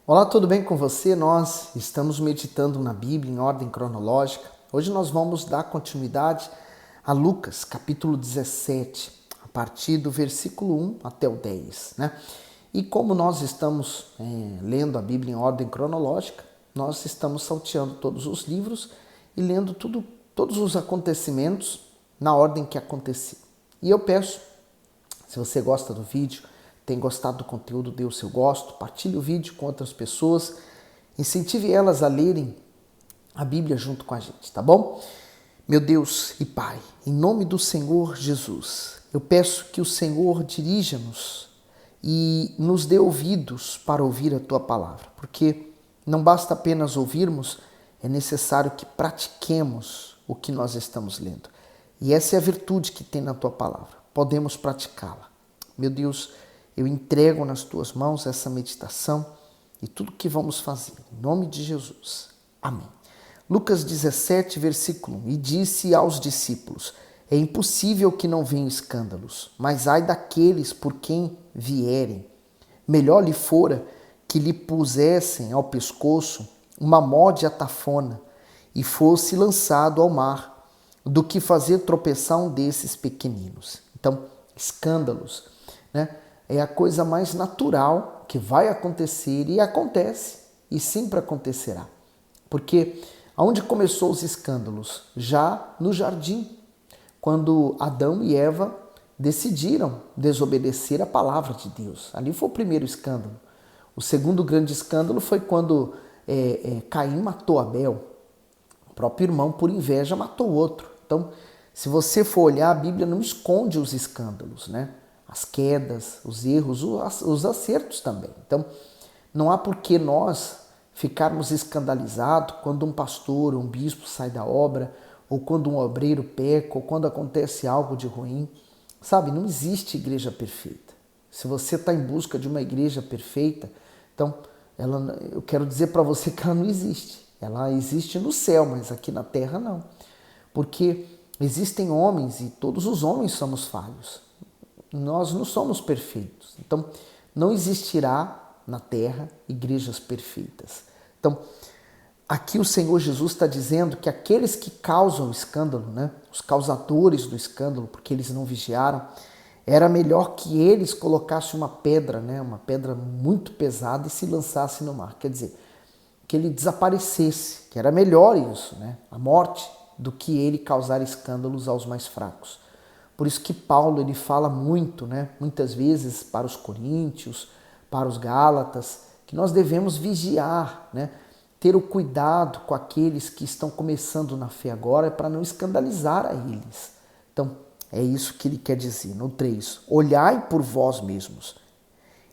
Olá, tudo bem com você? Nós estamos meditando na Bíblia em ordem cronológica. Hoje nós vamos dar continuidade a Lucas, capítulo 17, a partir do versículo 1 até o 10, né? E como nós estamos lendo a Bíblia em ordem cronológica, nós estamos salteando todos os livros e lendo todos os acontecimentos na ordem que aconteceu. E eu peço, se você gosta do vídeo, tem gostado do conteúdo, dê o seu gosto, partilhe o vídeo com outras pessoas, incentive elas a lerem a Bíblia junto com a gente, tá bom? Meu Deus e Pai, em nome do Senhor Jesus, eu peço que o Senhor dirija-nos e nos dê ouvidos para ouvir a Tua palavra, porque não basta apenas ouvirmos, é necessário que pratiquemos o que nós estamos lendo. E essa é a virtude que tem na Tua palavra, podemos praticá-la. Meu Deus, eu entrego nas Tuas mãos essa meditação e tudo que vamos fazer. Em nome de Jesus. Amém. Lucas 17, versículo 1. E disse aos discípulos: é impossível que não venham escândalos, mas ai daqueles por quem vierem. Melhor lhe fora que lhe pusessem ao pescoço uma mó de atafona e fosse lançado ao mar, do que fazer tropeçar um desses pequeninos. Então, escândalos, né? É a coisa mais natural que vai acontecer e acontece e sempre acontecerá. Porque aonde começou os escândalos? Já no jardim, quando Adão e Eva decidiram desobedecer a palavra de Deus. Ali foi o primeiro escândalo. O segundo grande escândalo foi quando Caim matou Abel. O próprio irmão, por inveja, matou o outro. Então, se você for olhar, a Bíblia não esconde os escândalos, né? As quedas, os erros, os acertos também. Então, não há por que nós ficarmos escandalizados quando um pastor, um bispo sai da obra, ou quando um obreiro peca, ou quando acontece algo de ruim. Sabe, não existe igreja perfeita. Se você está em busca de uma igreja perfeita, então eu quero dizer para você que ela não existe. Ela existe no céu, mas aqui na terra não. Porque existem homens e todos os homens somos falhos. Nós não somos perfeitos. Então, não existirá na terra igrejas perfeitas. Então, aqui o Senhor Jesus está dizendo que aqueles que causam o escândalo, né, os causadores do escândalo, porque eles não vigiaram, era melhor que eles colocassem uma pedra, né, uma pedra muito pesada e se lançassem no mar. Quer dizer, que ele desaparecesse, que era melhor isso, né, a morte, do que ele causar escândalos aos mais fracos. Por isso que Paulo ele fala muito, né, muitas vezes para os coríntios, para os gálatas, que nós devemos vigiar, né, ter o cuidado com aqueles que estão começando na fé agora para não escandalizar a eles. Então, é isso que ele quer dizer. No 3, olhai por vós mesmos.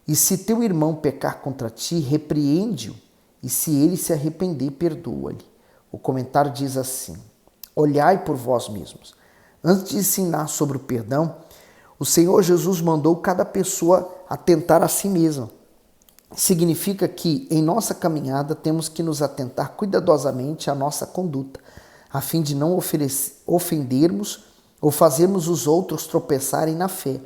E se teu irmão pecar contra ti, repreende-o, e se ele se arrepender, perdoa-lhe. O comentário diz assim: olhai por vós mesmos. Antes de ensinar sobre o perdão, o Senhor Jesus mandou cada pessoa atentar a si mesma. Significa que em nossa caminhada temos que nos atentar cuidadosamente à nossa conduta, a fim de não ofendermos ou fazermos os outros tropeçarem na fé.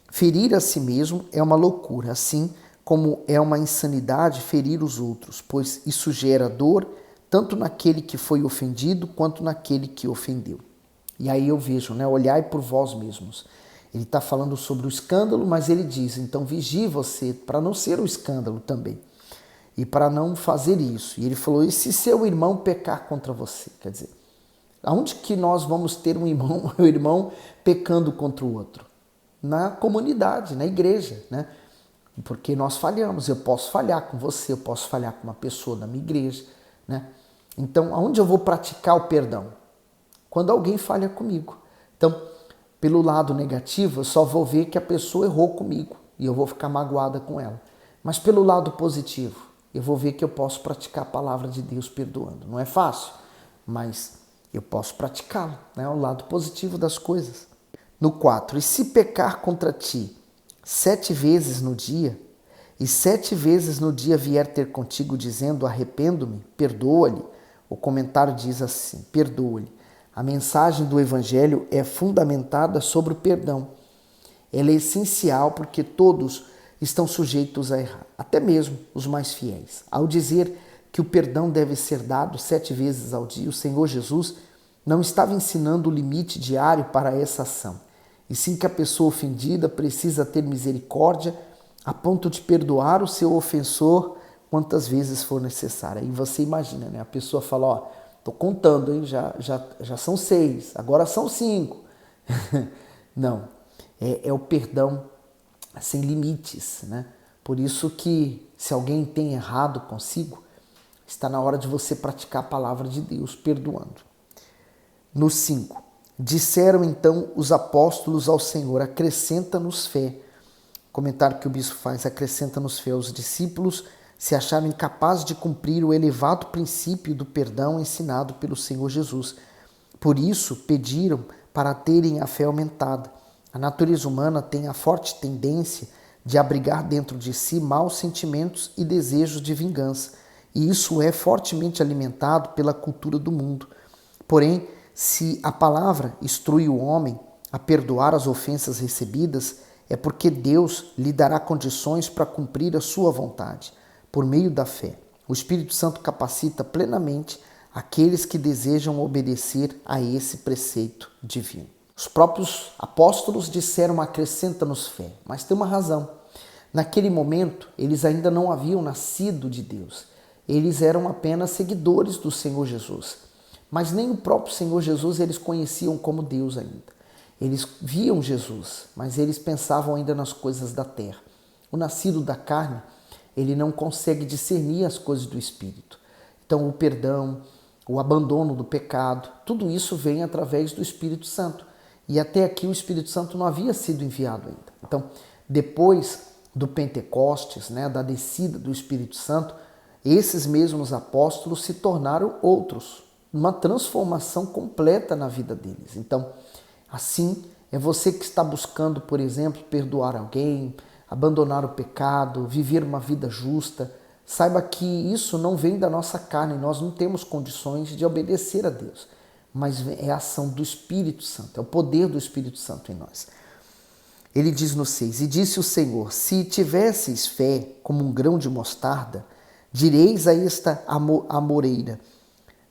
Ferir a si mesmo é uma loucura, assim como é uma insanidade ferir os outros, pois isso gera dor tanto naquele que foi ofendido quanto naquele que ofendeu. E aí eu vejo, né? Olhai por vós mesmos. Ele está falando sobre o escândalo, mas ele diz, então vigie você para não ser o escândalo também. E para não fazer isso. E ele falou, e se seu irmão pecar contra você? Quer dizer, aonde que nós vamos ter um irmão pecando contra o outro? Na comunidade, na igreja, né? Porque nós falhamos, eu posso falhar com você, eu posso falhar com uma pessoa da minha igreja, né? Então, aonde eu vou praticar o perdão? Quando alguém falha comigo. Então, pelo lado negativo, eu só vou ver que a pessoa errou comigo e eu vou ficar magoada com ela. Mas pelo lado positivo, eu vou ver que eu posso praticar a palavra de Deus perdoando. Não é fácil, mas eu posso praticá-la, né? O lado positivo das coisas. No 4, e se pecar contra ti 7 vezes no dia, e 7 vezes no dia vier ter contigo dizendo arrependo-me, perdoa-lhe. O comentário diz assim, perdoa-lhe. A mensagem do Evangelho é fundamentada sobre o perdão. Ela é essencial porque todos estão sujeitos a errar, até mesmo os mais fiéis. Ao dizer que o perdão deve ser dado 7 vezes ao dia, o Senhor Jesus não estava ensinando o limite diário para essa ação, e sim que a pessoa ofendida precisa ter misericórdia a ponto de perdoar o seu ofensor quantas vezes for necessário. Aí você imagina, né? A pessoa fala, ó, tô contando, hein? Já são 6, agora são 5. Não, é o perdão sem limites, né? Por isso que se alguém tem errado consigo, está na hora de você praticar a palavra de Deus, perdoando. No 5, disseram então os apóstolos ao Senhor, acrescenta-nos fé. Comentário que o bispo faz, acrescenta-nos fé. Os discípulos se acharam incapazes de cumprir o elevado princípio do perdão ensinado pelo Senhor Jesus. Por isso, pediram para terem a fé aumentada. A natureza humana tem a forte tendência de abrigar dentro de si maus sentimentos e desejos de vingança, e isso é fortemente alimentado pela cultura do mundo. Porém, se a palavra instrui o homem a perdoar as ofensas recebidas, é porque Deus lhe dará condições para cumprir a sua vontade, por meio da fé. O Espírito Santo capacita plenamente aqueles que desejam obedecer a esse preceito divino. Os próprios apóstolos disseram, acrescenta-nos fé, mas tem uma razão. Naquele momento, eles ainda não haviam nascido de Deus. Eles eram apenas seguidores do Senhor Jesus. Mas nem o próprio Senhor Jesus eles conheciam como Deus ainda. Eles viam Jesus, mas eles pensavam ainda nas coisas da terra. O nascido da carne, ele não consegue discernir as coisas do Espírito. Então, o perdão, o abandono do pecado, tudo isso vem através do Espírito Santo. E até aqui o Espírito Santo não havia sido enviado ainda. Então, depois do Pentecostes, né, da descida do Espírito Santo, esses mesmos apóstolos se tornaram outros, uma transformação completa na vida deles. Então, assim, é você que está buscando, por exemplo, perdoar alguém, abandonar o pecado, viver uma vida justa. Saiba que isso não vem da nossa carne, nós não temos condições de obedecer a Deus, mas é a ação do Espírito Santo, é o poder do Espírito Santo em nós. Ele diz no 6, e disse o Senhor, se tivesseis fé como um grão de mostarda, direis a esta amoreira,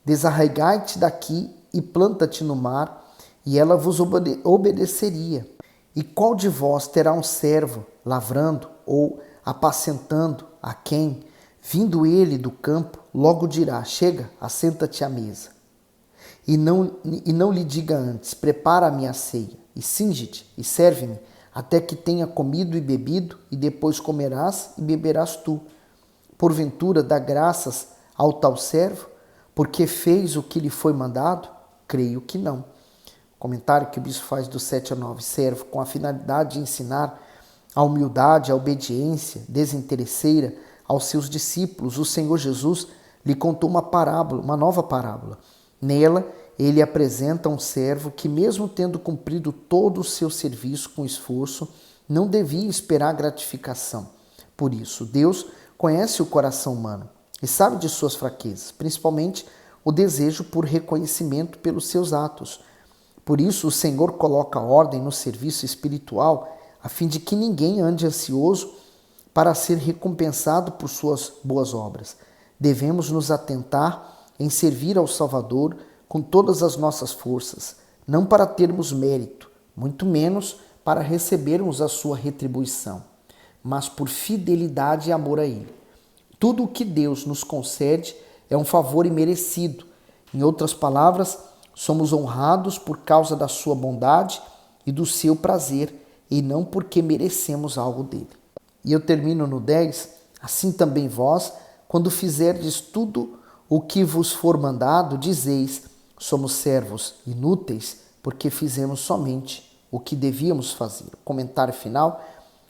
desarraigai-te daqui e planta-te no mar, e ela vos obedeceria. E qual de vós terá um servo lavrando ou apacentando a quem, vindo ele do campo, logo dirá, chega, assenta-te à mesa. E não lhe diga antes, prepara a minha ceia, e cinge-te, e serve-me, até que tenha comido e bebido, e depois comerás e beberás tu. Porventura dá graças ao tal servo, porque fez o que lhe foi mandado? Creio que não. Comentário que o bispo faz do 7 a 9, servo com a finalidade de ensinar a humildade, a obediência desinteresseira aos seus discípulos. O Senhor Jesus lhe contou uma parábola, uma nova parábola. Nela, ele apresenta um servo que, mesmo tendo cumprido todo o seu serviço com esforço, não devia esperar gratificação. Por isso, Deus conhece o coração humano e sabe de suas fraquezas, principalmente o desejo por reconhecimento pelos seus atos. Por isso, o Senhor coloca ordem no serviço espiritual, a fim de que ninguém ande ansioso para ser recompensado por suas boas obras. Devemos nos atentar em servir ao Salvador com todas as nossas forças, não para termos mérito, muito menos para recebermos a sua retribuição, mas por fidelidade e amor a Ele. Tudo o que Deus nos concede é um favor imerecido. Em outras palavras, somos honrados por causa da sua bondade e do seu prazer, e não porque merecemos algo dele. E eu termino no 10, assim também vós, quando fizerdes tudo o que vos for mandado, dizeis, somos servos inúteis, porque fizemos somente o que devíamos fazer. Comentário final,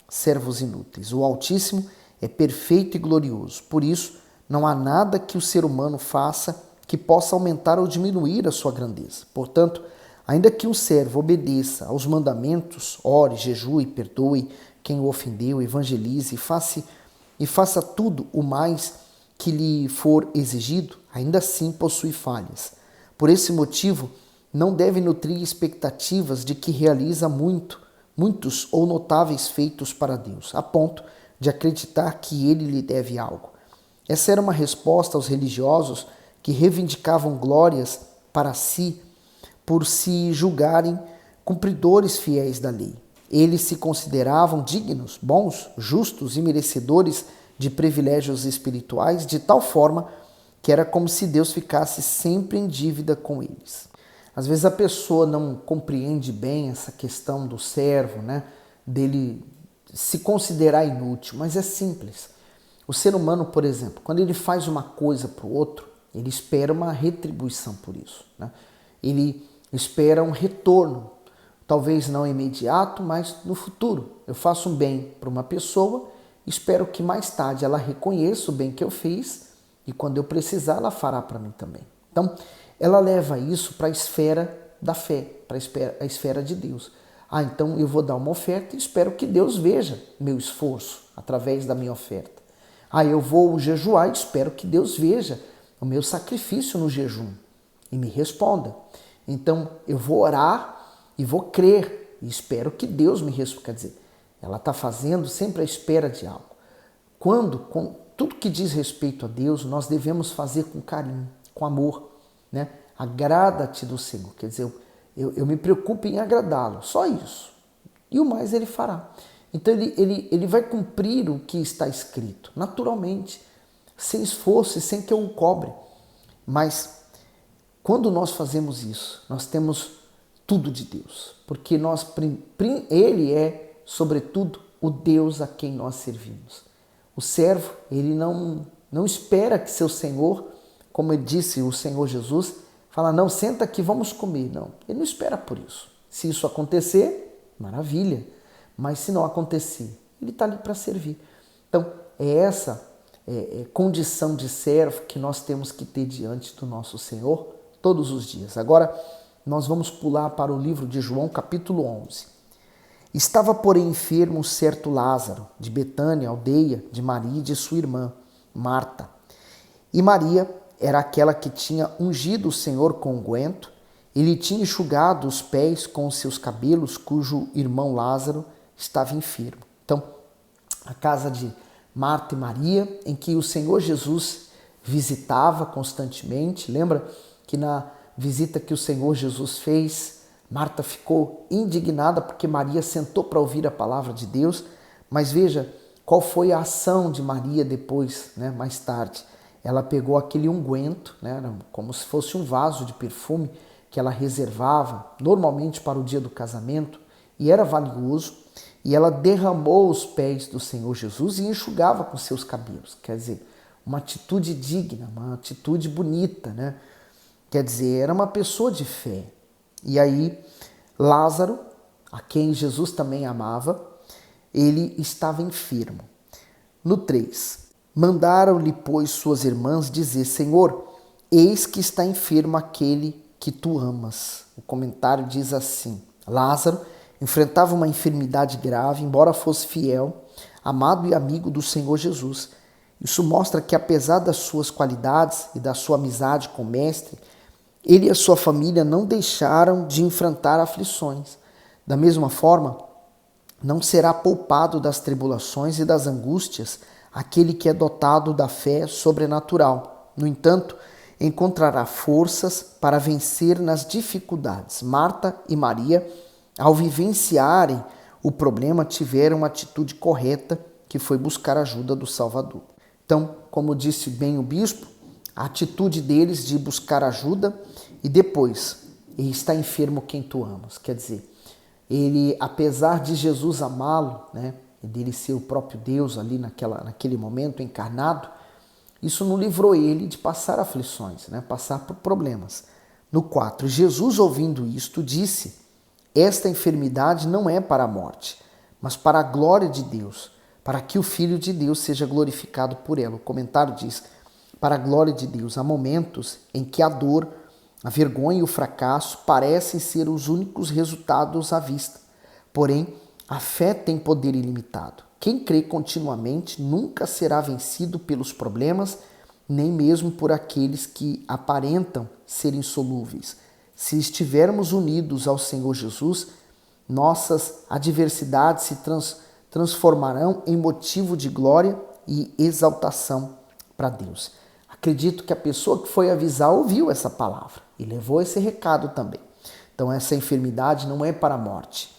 servos inúteis. O Altíssimo é perfeito e glorioso, por isso não há nada que o ser humano faça que possa aumentar ou diminuir a sua grandeza. Portanto, ainda que um servo obedeça aos mandamentos, ore, jejue, perdoe quem o ofendeu, evangelize e faça tudo o mais que lhe for exigido, ainda assim possui falhas. Por esse motivo, não deve nutrir expectativas de que realiza muitos ou notáveis feitos para Deus, a ponto de acreditar que ele lhe deve algo. Essa era uma resposta aos religiosos que reivindicavam glórias para si por se julgarem cumpridores fiéis da lei. Eles se consideravam dignos, bons, justos e merecedores de privilégios espirituais, de tal forma que era como se Deus ficasse sempre em dívida com eles. Às vezes a pessoa não compreende bem essa questão do servo, né? Dele se considerar inútil, mas é simples. O ser humano, por exemplo, quando ele faz uma coisa para o outro, ele espera uma retribuição por isso, né? Ele espera um retorno, talvez não imediato, mas no futuro. Eu faço um bem para uma pessoa, espero que mais tarde ela reconheça o bem que eu fiz e quando eu precisar ela fará para mim também. Então, ela leva isso para a esfera da fé, para a esfera de Deus. Então eu vou dar uma oferta e espero que Deus veja meu esforço através da minha oferta. Eu vou jejuar e espero que Deus veja o meu sacrifício no jejum e me responda. Então eu vou orar e vou crer e espero que Deus me responda. Quer dizer, ela está fazendo sempre à espera de algo. Com tudo que diz respeito a Deus, nós devemos fazer com carinho, com amor, né? Agrada-te do Senhor. Quer dizer, eu me preocupo em agradá-lo, só isso. E o mais ele fará. Então ele vai cumprir o que está escrito, naturalmente, sem esforço e sem que eu o cobre. Mas quando nós fazemos isso, nós temos tudo de Deus, porque ele é, sobretudo, o Deus a quem nós servimos. O servo, ele não espera que seu Senhor, como ele disse o Senhor Jesus, fala, não, senta aqui, vamos comer. Não, ele não espera por isso. Se isso acontecer, maravilha. Mas se não acontecer, ele está ali para servir. Então, é essa condição de servo que nós temos que ter diante do nosso Senhor todos os dias. Agora, nós vamos pular para o livro de João, capítulo 11. Estava, porém, enfermo um certo Lázaro, de Betânia, aldeia de Maria e de sua irmã, Marta. E Maria era aquela que tinha ungido o Senhor com unguento e lhe tinha enxugado os pés com os seus cabelos, cujo irmão Lázaro estava enfermo. Então, a casa de Marta e Maria, em que o Senhor Jesus visitava constantemente. Lembra que na visita que o Senhor Jesus fez, Marta ficou indignada porque Maria sentou para ouvir a palavra de Deus. Mas veja qual foi a ação de Maria depois, né, mais tarde. Ela pegou aquele unguento, né, como se fosse um vaso de perfume que ela reservava normalmente para o dia do casamento, e era valioso, e ela derramou os pés do Senhor Jesus e enxugava com seus cabelos. Quer dizer, uma atitude digna, uma atitude bonita, né? Quer dizer, era uma pessoa de fé. E aí, Lázaro, a quem Jesus também amava, ele estava enfermo. No 3, mandaram-lhe, pois, suas irmãs dizer, Senhor, eis que está enfermo aquele que tu amas. O comentário diz assim, Lázaro enfrentava uma enfermidade grave, embora fosse fiel, amado e amigo do Senhor Jesus. Isso mostra que, apesar das suas qualidades e da sua amizade com o Mestre, ele e a sua família não deixaram de enfrentar aflições. Da mesma forma, não será poupado das tribulações e das angústias aquele que é dotado da fé sobrenatural. No entanto, encontrará forças para vencer nas dificuldades. Marta e Maria, ao vivenciarem o problema, tiveram uma atitude correta, que foi buscar a ajuda do Salvador. Então, como disse bem o bispo, a atitude deles de buscar ajuda e depois, ele está enfermo quem tu amas. Quer dizer, ele, apesar de Jesus amá-lo, né, e dele ser o próprio Deus ali naquele momento encarnado, isso não livrou ele de passar aflições, né, passar por problemas. No 4, Jesus, ouvindo isto, disse, esta enfermidade não é para a morte, mas para a glória de Deus, para que o Filho de Deus seja glorificado por ela. O comentário diz, para a glória de Deus. Há momentos em que a dor, a vergonha e o fracasso parecem ser os únicos resultados à vista. Porém, a fé tem poder ilimitado. Quem crê continuamente nunca será vencido pelos problemas, nem mesmo por aqueles que aparentam ser insolúveis. Se estivermos unidos ao Senhor Jesus, nossas adversidades se transformarão em motivo de glória e exaltação para Deus. Acredito que a pessoa que foi avisar ouviu essa palavra e levou esse recado também. Então essa enfermidade não é para a morte,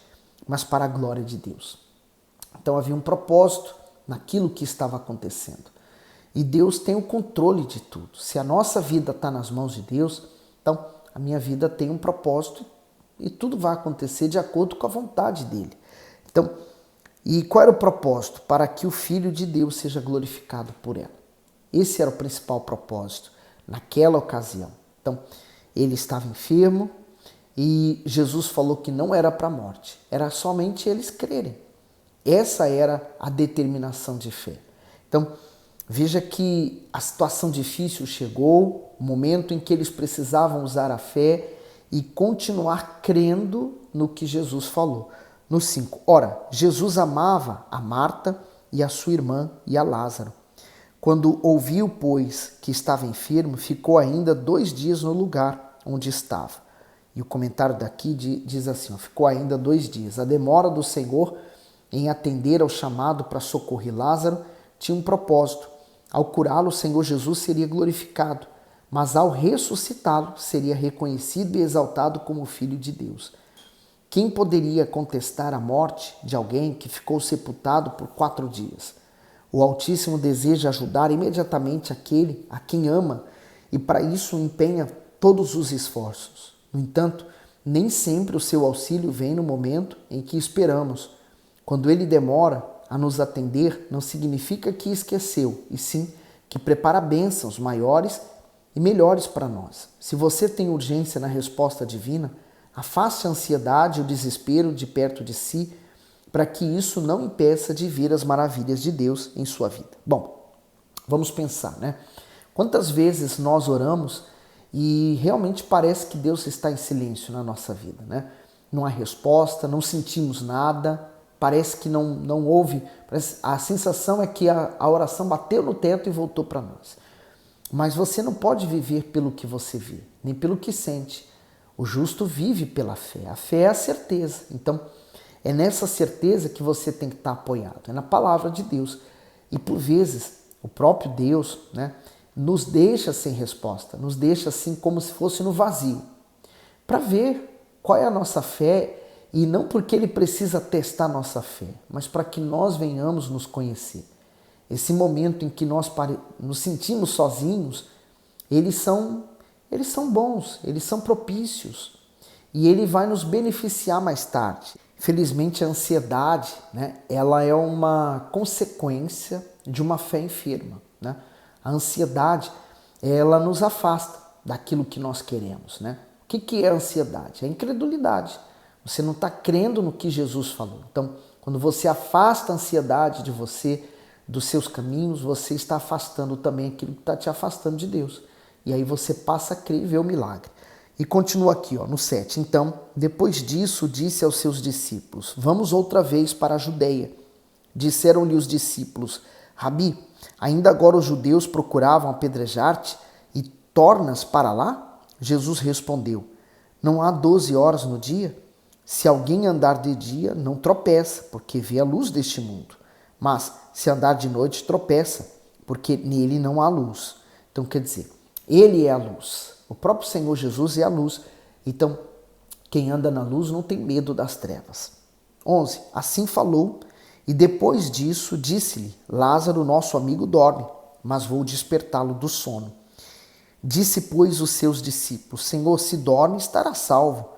mas para a glória de Deus. Então havia um propósito naquilo que estava acontecendo. E Deus tem o controle de tudo. Se a nossa vida está nas mãos de Deus, então a minha vida tem um propósito e tudo vai acontecer de acordo com a vontade dele. Então, e qual era o propósito? Para que o Filho de Deus seja glorificado por ela. Esse era o principal propósito naquela ocasião. Então, ele estava enfermo e Jesus falou que não era para a morte, era somente eles crerem. Essa era a determinação de fé. Então, veja que a situação difícil chegou, o momento em que eles precisavam usar a fé e continuar crendo no que Jesus falou. No 5, ora, Jesus amava a Marta e a sua irmã e a Lázaro. Quando ouviu, pois, que estava enfermo, ficou ainda 2 dias no lugar onde estava. E o comentário daqui diz assim, ficou ainda 2 dias. A demora do Senhor em atender ao chamado para socorrer Lázaro tinha um propósito. Ao curá-lo, o Senhor Jesus seria glorificado, mas ao ressuscitá-lo, seria reconhecido e exaltado como Filho de Deus. Quem poderia contestar a morte de alguém que ficou sepultado por 4 dias? O Altíssimo deseja ajudar imediatamente aquele a quem ama e para isso empenha todos os esforços. No entanto, nem sempre o seu auxílio vem no momento em que esperamos. Quando ele demora a nos atender, não significa que esqueceu, e sim que prepara bênçãos maiores e melhores para nós. Se você tem urgência na resposta divina, afaste a ansiedade e o desespero de perto de si, para que isso não impeça de ver as maravilhas de Deus em sua vida. Bom, vamos pensar, né? Quantas vezes nós oramos e realmente parece que Deus está em silêncio na nossa vida, né? Não há resposta, não sentimos nada, parece que não houve, a sensação é que a oração bateu no teto e voltou para nós. Mas você não pode viver pelo que você vê, nem pelo que sente. O justo vive pela fé. A fé é a certeza. Então, é nessa certeza que você tem que estar apoiado. É na palavra de Deus. E por vezes, o próprio Deus, né, nos deixa sem resposta. Nos deixa assim como se fosse no vazio. Para ver qual é a nossa fé. E não porque Ele precisa testar nossa fé. Mas para que nós venhamos nos conhecer. Esse momento em que nós nos sentimos sozinhos, eles são bons, eles são propícios e ele vai nos beneficiar mais tarde. Felizmente a ansiedade, né, ela é uma consequência de uma fé enferma, né? A ansiedade, ela nos afasta daquilo que nós queremos, né? O que é a ansiedade? É a incredulidade. Você não está crendo no que Jesus falou. Então, quando você afasta a ansiedade de você, dos seus caminhos, você está afastando também aquilo que está te afastando de Deus. E aí você passa a crer e ver o milagre. E continua aqui, no 7. Então, depois disso, disse aos seus discípulos, vamos outra vez para a Judeia. Disseram-lhe os discípulos, Rabi, ainda agora os judeus procuravam apedrejar-te e tornas para lá? Jesus respondeu, não há 12 horas no dia? Se alguém andar de dia, não tropeça, porque vê a luz deste mundo. Mas se andar de noite, tropeça, porque nele não há luz. Então, quer dizer, ele é a luz. O próprio Senhor Jesus é a luz. Então, quem anda na luz não tem medo das trevas. 11. Assim falou, e depois disso disse-lhe, Lázaro, nosso amigo, dorme, mas vou despertá-lo do sono. Disse, pois, os seus discípulos, Senhor, se dorme, estará salvo.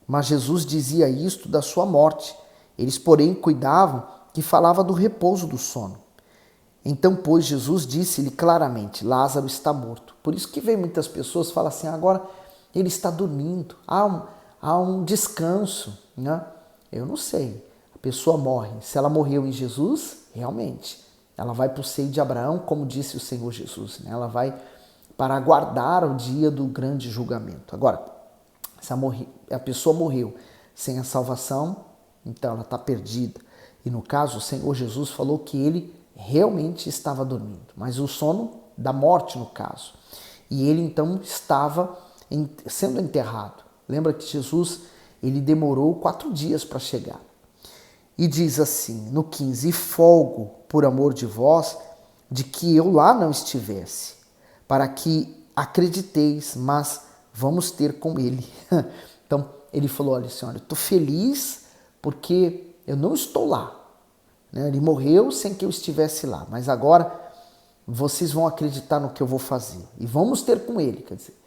Mas Jesus dizia isto da sua morte. Eles, porém, cuidavam que falava do repouso do sono. Então, pois, Jesus disse-lhe claramente, Lázaro está morto. Por isso que vem muitas pessoas e falam assim, agora ele está dormindo, há um descanso, né? Eu não sei, a pessoa morre. Se ela morreu em Jesus, realmente, ela vai para o seio de Abraão, como disse o Senhor Jesus, né? Ela vai para aguardar o dia do grande julgamento. Agora, se a pessoa morreu sem a salvação, então ela está perdida. E no caso, o Senhor Jesus falou que ele realmente estava dormindo, mas o sono da morte no caso. E ele então estava sendo enterrado. Lembra que Jesus ele demorou 4 dias para chegar. E diz assim, no 15, e folgo por amor de vós, de que eu lá não estivesse, para que acrediteis, mas vamos ter com ele. Então, ele falou, olha, senhora, eu estou feliz porque eu não estou lá. Ele morreu sem que eu estivesse lá, mas agora vocês vão acreditar no que eu vou fazer. E vamos ter com ele, quer dizer.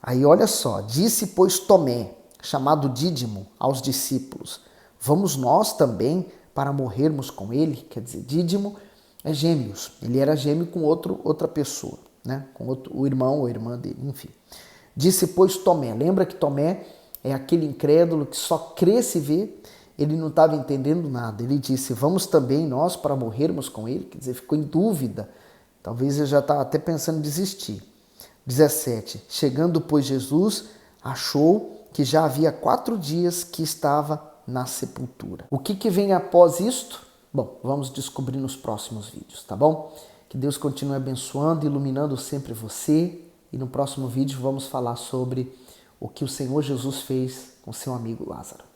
Aí olha só, disse pois Tomé, chamado Dídimo, aos discípulos, vamos nós também para morrermos com ele? Quer dizer, Dídimo é gêmeos, ele era gêmeo com outra pessoa, né? Com o irmão ou irmã dele, enfim. Disse pois Tomé, lembra que Tomé é aquele incrédulo que só crê se vê, ele não estava entendendo nada. Ele disse, vamos também nós para morrermos com ele? Quer dizer, ficou em dúvida, talvez ele já estava até pensando em desistir. 17. Chegando, pois, Jesus, achou que já havia 4 dias que estava na sepultura. O que vem após isto? Bom, vamos descobrir nos próximos vídeos, tá bom? Que Deus continue abençoando e iluminando sempre você. E no próximo vídeo vamos falar sobre o que o Senhor Jesus fez com seu amigo Lázaro.